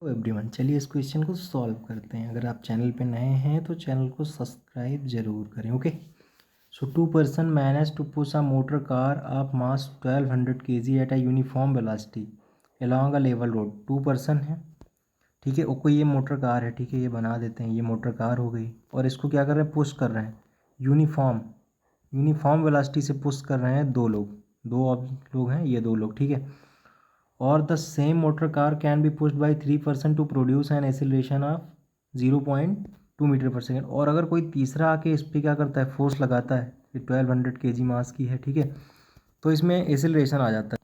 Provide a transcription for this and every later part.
तो एवरीवन, चलिए इस क्वेश्चन को सॉल्व करते हैं। अगर आप चैनल पे नए हैं तो चैनल को सब्सक्राइब जरूर करें। Okay, so 2 person manage to push a motor car of mass 1200 kg at a uniform velocity along a level road. 2 person है, ठीक है। और कोई ये मोटर कार है, ठीक है, ये बना देते हैं। ये मोटर कार हो गई और इसको क्या कर रहे हैं, पुश कर रहे हैं। यूनिफॉर्म वेलोसिटी से पुश कर रहे हैं दो लोग, लोग हैं ये, दो लोग, ठीक है। और the same motor car can be pushed by 3 person to produce an acceleration of 0.2 metre per second. और अगर कोई तीसरा आके इस पर क्या करता है, फोर्स लगाता है, ये 1200 kg मास की है, ठीक है, तो इसमें एक्सीलरेशन आ जाता है।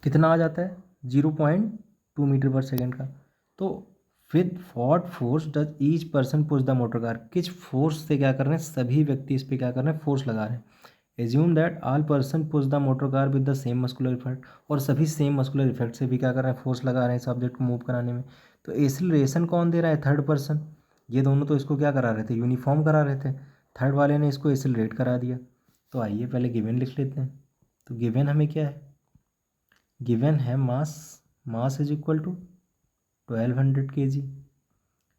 कितना आ जाता है, 0.2 मीटर पर सेकेंड का। तो with what force does each person push the motor car, किस फोर्स से क्या कर रहे हैं, सभी व्यक्ति इस पर क्या कर रहे हैं, फोर्स लगा रहे हैं। Assume that all person push the motor car with the same muscular effect, और सभी सेम मस्कुलर इफेक्ट से भी क्या कर रहे हैं, फोर्स लगा रहे हैं इस ऑब्जेक्ट को मूव कराने में। तो एक्सीलरेशन कौन दे रहा है, थर्ड पर्सन। ये दोनों तो इसको क्या करा रहे थे, यूनिफॉर्म करा रहे थे, थर्ड वाले ने इसको एक्सीलरेट करा दिया। तो आइए पहले गिवन लिख लेते हैं। तो गिवन हमें क्या है, गिवन है mass is equal to 1200 kg।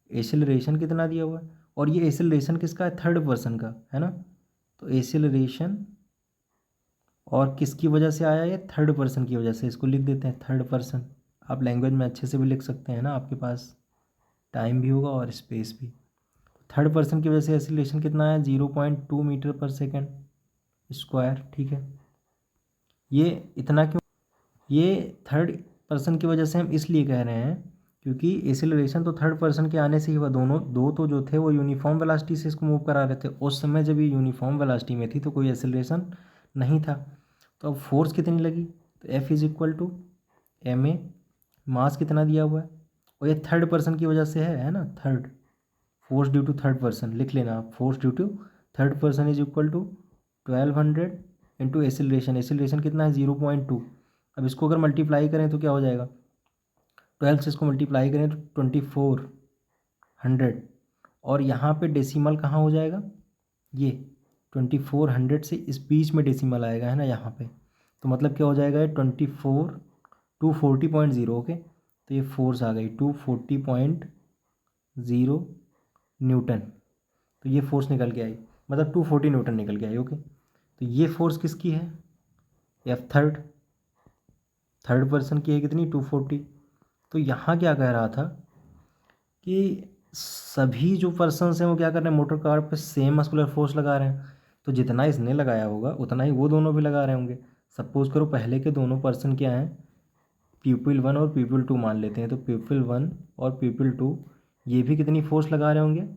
Acceleration कितना दिया हुआ है, और ये एक्सीलरेशन किसका है, थर्ड पर्सन का है ना। तो एक्सीलरेशन और किसकी वजह से आया, ये थर्ड पर्सन की वजह से। इसको लिख देते हैं थर्ड पर्सन। आप लैंग्वेज में अच्छे से भी लिख सकते हैं ना, आपके पास टाइम भी होगा और स्पेस भी। थर्ड पर्सन की वजह से एक्सीलरेशन कितना है, 0.2 मीटर पर सेकेंड स्क्वायर, ठीक है। ये इतना क्यों, ये थर्ड पर्सन की वजह से हम इसलिए कह रहे हैं क्योंकि एक्सीलरेशन तो थर्ड पर्सन के आने से ही हुआ। दोनों दो तो जो थे वो यूनिफॉर्म वेलोसिटी से इसको मूव करा रहे थे। उस समय जब ये यूनिफॉर्म वेलोसिटी में थी तो कोई एक्सीलरेशन नहीं था। तो अब फोर्स कितनी लगी, तो F is equal to ma, mass कितना दिया हुआ है, और ये थर्ड पर्सन की वजह से है ना, third, force due to third person लिख लेना आप। Force due to third person is equal to 1200 into acceleration कितना है, 0.2। अब इसको अगर मल्टीप्लाई करें तो क्या हो जाएगा, 12 से इसको मल्टीप्लाई करें तो 2400। और यहाँ पे डेसिमल कहाँ हो जाएगा, ये 2400 से इस बीच में डेसिमल आएगा है ना यहाँ पे। तो मतलब क्या हो जाएगा, ये 240.0। ओके, तो ये फोर्स आ गई 240.0 न्यूटन। तो ये फोर्स निकल के आई, मतलब 240 न्यूटन निकल के आई। ओके, तो ये फोर्स किसकी है, एफ थर्ड पर्सन की है, कितनी, 240। तो यहाँ क्या कह रहा था कि सभी जो पर्सन्स हैं वो क्या कर रहे हैं, मोटर कार पे सेम मस्कुलर फोर्स लगा रहे हैं। तो जितना इसने लगाया होगा उतना ही वो दोनों भी लगा रहे होंगे। सपोज करो पहले के दोनों पर्सन क्या हैं, पीपल 1 और पीपल 2 मान लेते हैं। तो पीपल 1 और पीपल 2 ये भी कितनी फोर्स लगा रहे होंगे,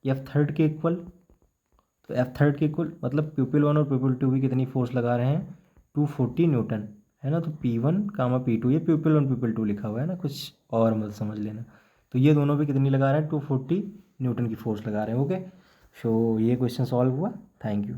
एफ थर्ड के इक्वल। तो एफ थर्ड के इक्वल मतलब पीपल 1 और पीपल 2 भी कितनी फोर्स लगा रहे हैं, 240 न्यूटन, है ना। तो P1 कामा P2, ये पीपल 1 पीपल 2 लिखा हुआ है ना, कुछ और मत समझ लेना। तो ये दोनों भी कितनी लगा रहे हैं, 240 न्यूटन की फोर्स लगा रहे हैं। ओके, सो ये क्वेश्चन सॉल्व हुआ। Thank you.